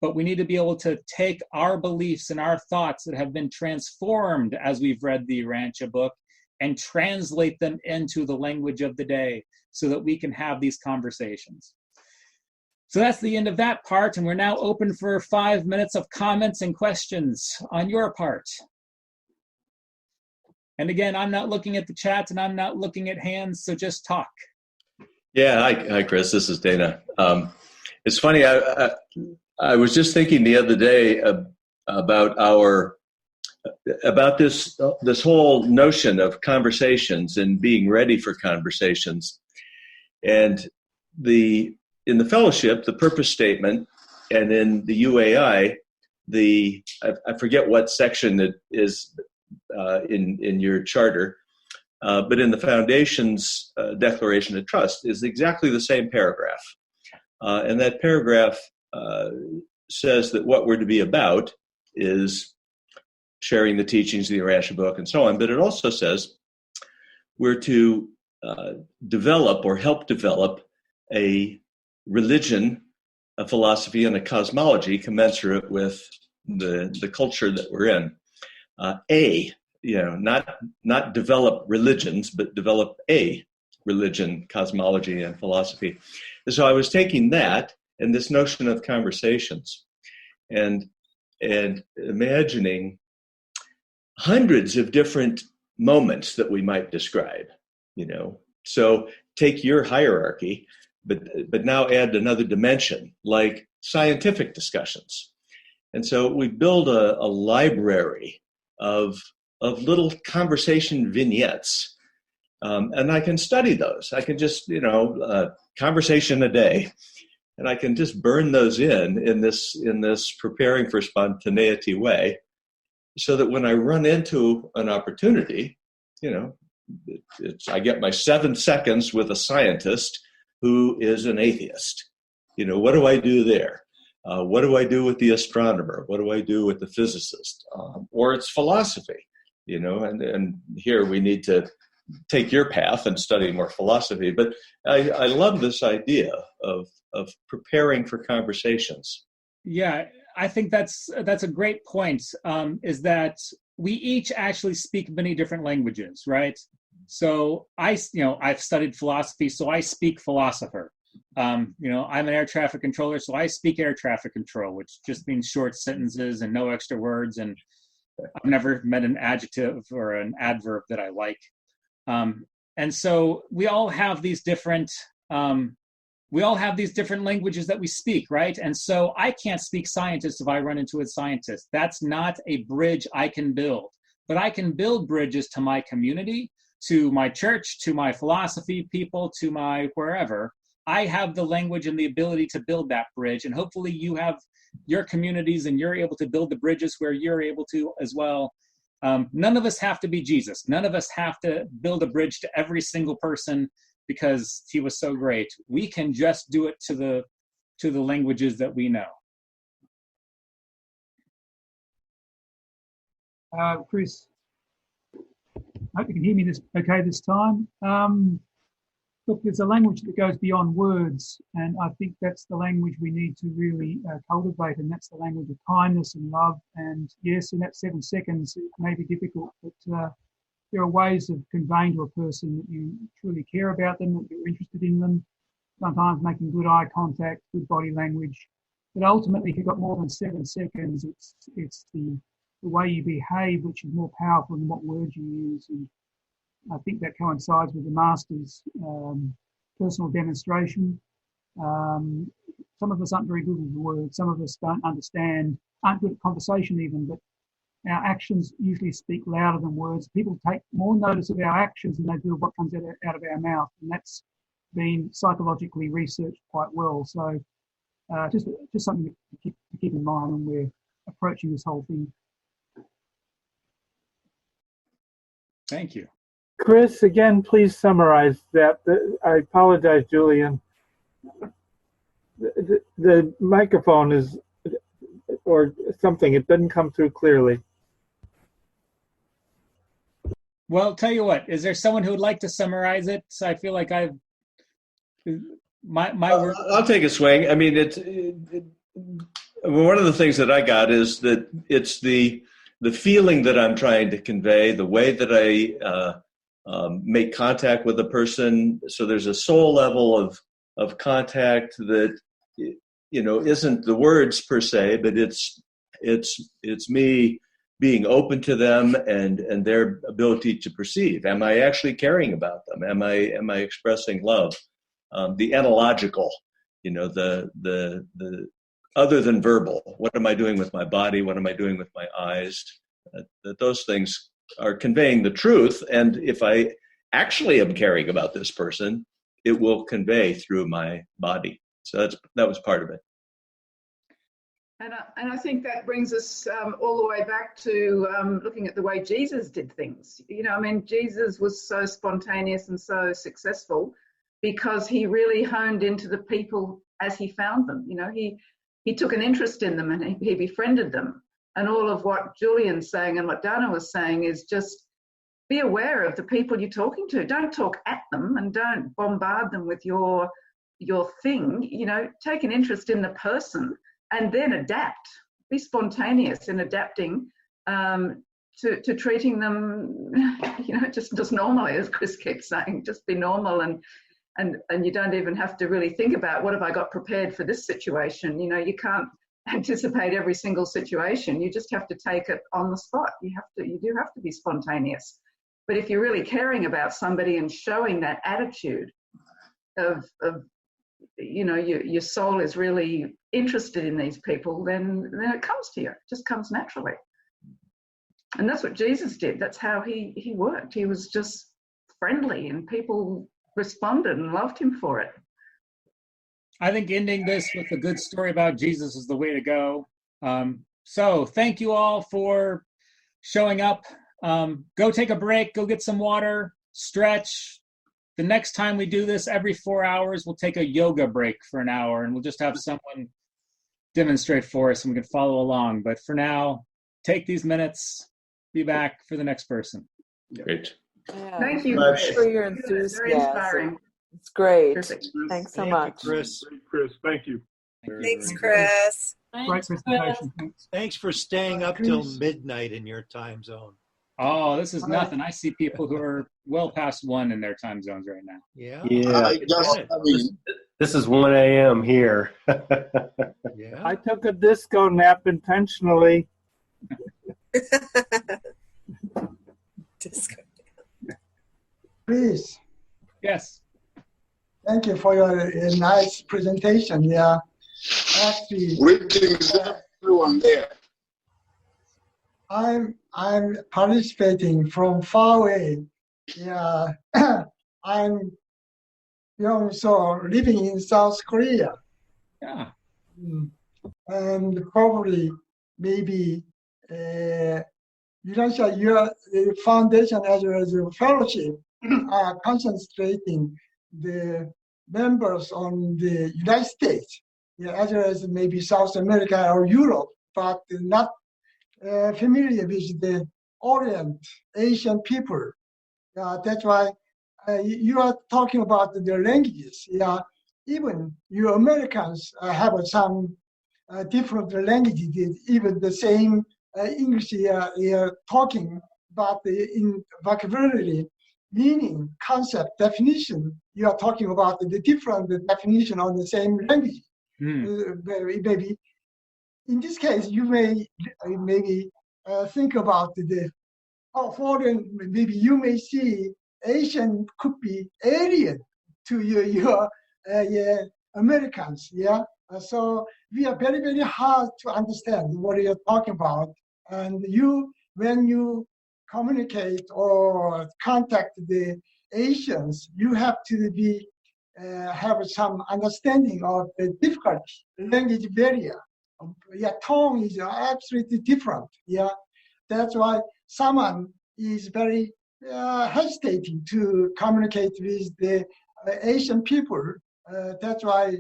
Speaker 2: But we need to be able to take our beliefs and our thoughts that have been transformed as we've read the Urantia book and translate them into the language of the day so that we can have these conversations. So that's the end of that part, and we're now open for 5 minutes of comments and questions on your part. And again, I'm not looking at the chat and I'm not looking at hands, so just talk.
Speaker 7: Yeah, hi Chris, this is Dana. It's funny, I was just thinking the other day about this whole notion of conversations and being ready for conversations. And in the fellowship, the purpose statement, and in the UAI, I forget what section it is in your charter, but in the Foundation's Declaration of Trust is exactly the same paragraph. And that paragraph says that what we're to be about is sharing the teachings of the Urantia book and so on, but it also says we're to develop or help develop a religion, a philosophy, and a cosmology commensurate with the culture that we're in. Not develop religions, but develop a religion, cosmology, and philosophy. And so I was taking that and this notion of conversations and imagining hundreds of different moments that we might describe, So take your hierarchy, but now add another dimension, like scientific discussions. And so we build a library of little conversation vignettes, and I can study those. I can just, conversation a day, and I can just burn those in this preparing for spontaneity way, so that when I run into an opportunity, I get my 7 seconds with a scientist who is an atheist. What do I do there? What do I do with the astronomer? What do I do with the physicist? Or it's philosophy, and here we need to take your path and study more philosophy. But I love this idea of preparing for conversations.
Speaker 2: Yeah, I think that's a great point, is that we each actually speak many different languages, right? So I've studied philosophy, so I speak philosopher. I'm an air traffic controller, so I speak air traffic control, which just means short sentences and no extra words. And I've never met an adjective or an adverb that I like. And so we all have these different languages that we speak, right? And so I can't speak scientist if I run into a scientist. That's not a bridge I can build, but I can build bridges to my community, to my church, to my philosophy people, to my wherever. I have the language and the ability to build that bridge, and hopefully you have your communities and you're able to build the bridges where you're able to as well. None of us have to be Jesus. None of us have to build a bridge to every single person because he was so great. We can just do it to the languages that we know.
Speaker 5: Chris, I hope you can hear me this time. Look, there's a language that goes beyond words, and I think that's the language we need to really cultivate, and that's the language of kindness and love. And yes, in that 7 seconds, it may be difficult, but there are ways of conveying to a person that you truly care about them, that you're interested in them, sometimes making good eye contact, good body language. But ultimately, if you've got more than 7 seconds, it's the way you behave which is more powerful than what words you use. And I think that coincides with the Master's personal demonstration. Some of us aren't very good with words. Some of us don't understand, aren't good at conversation even, but our actions usually speak louder than words. People take more notice of our actions than they do of what comes out of our mouth. And that's been psychologically researched quite well. So just something to keep in mind when we're approaching this whole thing.
Speaker 2: Thank you.
Speaker 3: Chris, again, please summarize that. I apologize, Julian. The microphone is, or something, it doesn't come through clearly.
Speaker 2: Well, tell you what, is there someone who would like to summarize it? So I feel like my work.
Speaker 7: I'll take a swing. I mean, one of the things that I got is that it's the feeling that I'm trying to convey, the way that I make contact with a person. So there's a soul level of contact that, isn't the words per se, but it's me being open to them and their ability to perceive. Am I actually caring about them? Am I expressing love? The analogical, the other than verbal. What am I doing with my body? What am I doing with my eyes? That those things are conveying the truth. And if I actually am caring about this person, it will convey through my body. So that was part of it.
Speaker 8: And I think that brings us all the way back to looking at the way Jesus did things. Jesus was so spontaneous and so successful because he really honed into the people as he found them. He took an interest in them and he befriended them. And all of what Julian's saying and what Dana was saying is just be aware of the people you're talking to. Don't talk at them and don't bombard them with your thing. Take an interest in the person and then adapt. Be spontaneous in adapting to treating them, just normally, as Chris keeps saying. Just be normal and you don't even have to really think about what have I got prepared for this situation. You can't anticipate every single situation. You just have to take it on the spot. You do have to be spontaneous. But if you're really caring about somebody and showing that attitude of your soul is really interested in these people, then it comes to you. It just comes naturally. And that's what Jesus did. That's how he worked. He was just friendly and people responded and loved him for it.
Speaker 2: I think ending this with a good story about Jesus is the way to go. So thank you all for showing up. Go take a break, go get some water, stretch. The next time we do this, every 4 hours, we'll take a yoga break for an hour and we'll just have someone demonstrate for us and we can follow along. But for now, take these minutes, be back for the next person.
Speaker 7: Great.
Speaker 9: Yeah.
Speaker 8: Thank you
Speaker 9: For your enthusiasm.
Speaker 8: Very inspiring.
Speaker 9: It's great.
Speaker 8: Perfect.
Speaker 9: Thanks so
Speaker 10: Thank
Speaker 9: much.
Speaker 10: you, Chris.
Speaker 3: Chris, thank you.
Speaker 11: Thanks, Chris.
Speaker 5: Great presentation. Thanks.
Speaker 10: Thanks for staying up till midnight in your time zone.
Speaker 2: Oh, this is nothing. I see people who are well past 1 in their time zones right now.
Speaker 10: Yeah.
Speaker 6: Yeah. This is 1 a.m. here.
Speaker 10: Yeah.
Speaker 3: I took a disco nap intentionally.
Speaker 11: Disco.
Speaker 12: Please,
Speaker 2: Yes.
Speaker 12: thank you for your nice presentation. Yeah, actually,
Speaker 13: Greetings, everyone there.
Speaker 12: I'm participating from far away. Yeah, I'm so living in South Korea.
Speaker 2: Yeah.
Speaker 12: And probably maybe your foundation as well as your fellowship are concentrating the members on the United States, as well as maybe South America or Europe, but not familiar with the Orient, Asian people. That's why you are talking about the languages. Yeah, even you Americans have some different languages, even the same English you're talking, but in vocabulary, meaning, concept, definition, you are talking about the different definition on the same language. Maybe in this case, you may maybe think about the foreign. Maybe you may see Asian could be alien to your Americans. Yeah. So we are very, very hard to understand what you're talking about. And when you communicate or contact the Asians, you have to be have some understanding of the difficulty, language barrier. Yeah, tone is absolutely different. Yeah, that's why someone is very hesitating to communicate with the Asian people. That's why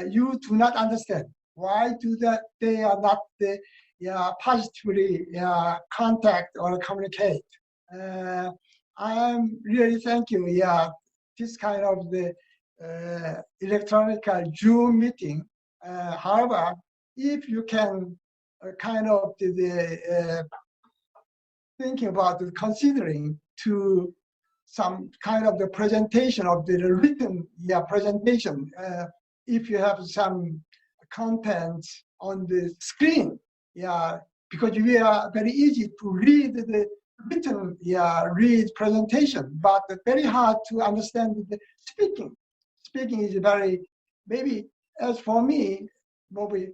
Speaker 12: you do not understand. Why do that? They are not positively contact or communicate. I'm really thank you. Yeah, this kind of the electronic Zoom meeting. However, if you can kind of thinking about considering to some kind of the presentation of the written presentation, if you have some content on the screen, because we are very easy to read the written read presentation, but very hard to understand the speaking. Speaking is very, maybe as for me, maybe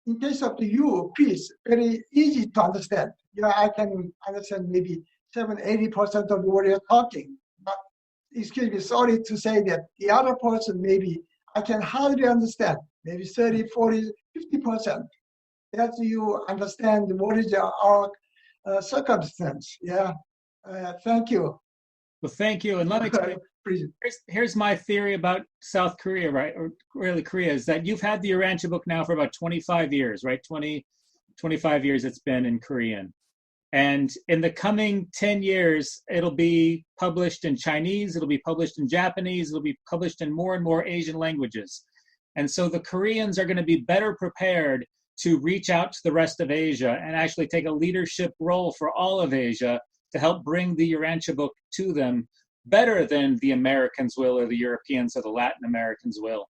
Speaker 12: in case of you, please, very easy to understand. I can understand maybe 70-80% of what you're talking. But excuse me, sorry to say that the other person maybe I can hardly understand, maybe 30, 40, 50%. That you understand what is our circumstance. Thank you.
Speaker 2: Well, thank you. And let me tell you, here's my theory about South Korea, right? Or really Korea, is that you've had the Urantia book now for about 25 years, right? 25 years it's been in Korean. And in the coming 10 years, it'll be published in Chinese, it'll be published in Japanese, it'll be published in more and more Asian languages. And so the Koreans are going to be better prepared to reach out to the rest of Asia and actually take a leadership role for all of Asia to help bring the Urantia book to them better than the Americans will or the Europeans or the Latin Americans will.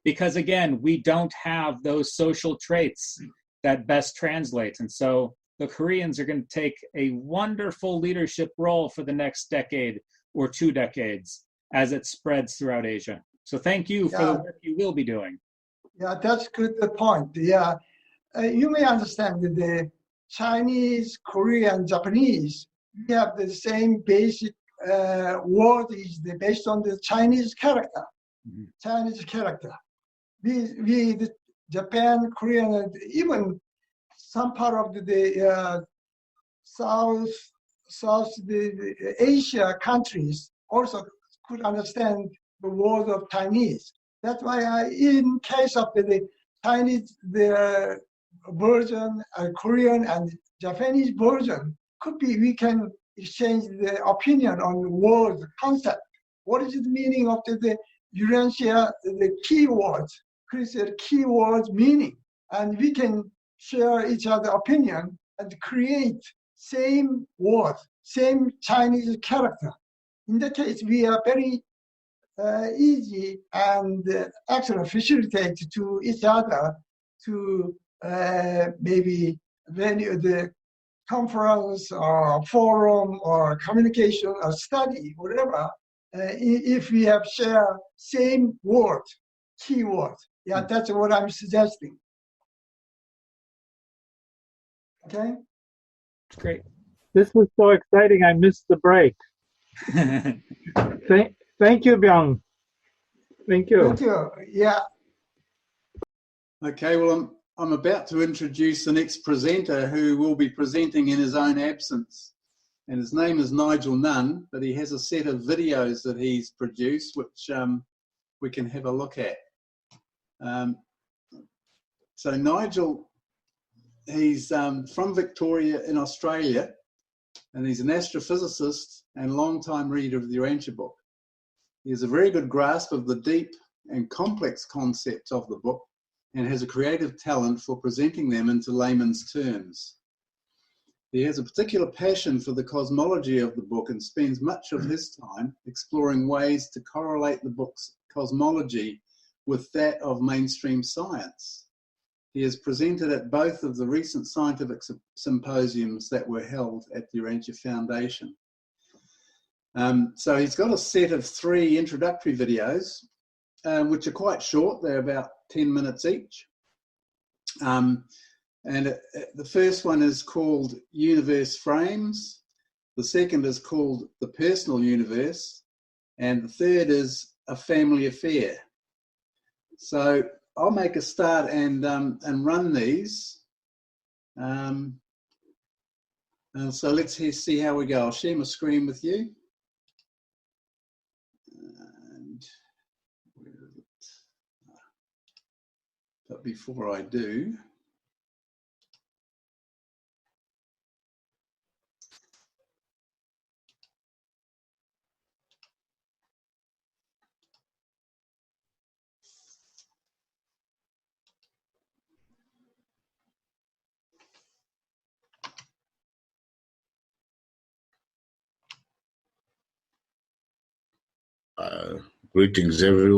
Speaker 2: Because again, we don't have those social traits that best translate. And so the Koreans are going to take a wonderful leadership role for the next decade or 2 decades as it spreads throughout Asia. So thank you for the work you will be doing.
Speaker 12: Yeah, that's good point. You may understand that the Chinese, Korean, Japanese, we have the same basic word is based on the Chinese character. Mm-hmm. Chinese character. We the Japan, Korean, and even some part of the South the Asia countries also could understand the word of Chinese. That's why in case of the Chinese, the version, Korean and Japanese version, could be we can exchange the opinion on the word concept. What is the meaning of the Urantia, the keywords, Chris said keywords meaning, and we can share each other opinion and create same word, same Chinese character. In that case, we are very easy and actually facilitate to each other to maybe venue the conference or forum or communication or study, whatever, if we have shared same word, keyword. Yeah, that's what I'm suggesting. Okay?
Speaker 2: Great.
Speaker 3: This was so exciting, I missed the break. Thank you, Byung. Thank you.
Speaker 12: Thank you. Yeah.
Speaker 1: Okay, well, I'm about to introduce the next presenter who will be presenting in his own absence. And his name is Nigel Nunn, but he has a set of videos that he's produced, which we can have a look at. So Nigel, he's from Victoria in Australia, and he's an astrophysicist and long-time reader of the Urantia book. He has a very good grasp of the deep and complex concepts of the book and has a creative talent for presenting them into layman's terms. He has a particular passion for the cosmology of the book and spends much of his time exploring ways to correlate the book's cosmology with that of mainstream science. He has presented at both of the recent scientific symposiums that were held at the Urantia Foundation. So he's got a set of 3 introductory videos, which are quite short. They're about 10 minutes each. And the first one is called Universe Frames. The second is called The Personal Universe. And the third is a family affair. So I'll make a start and run these. And so let's see how we go. I'll share my screen with you. And where is it? But before I do,
Speaker 13: Greetings, everyone.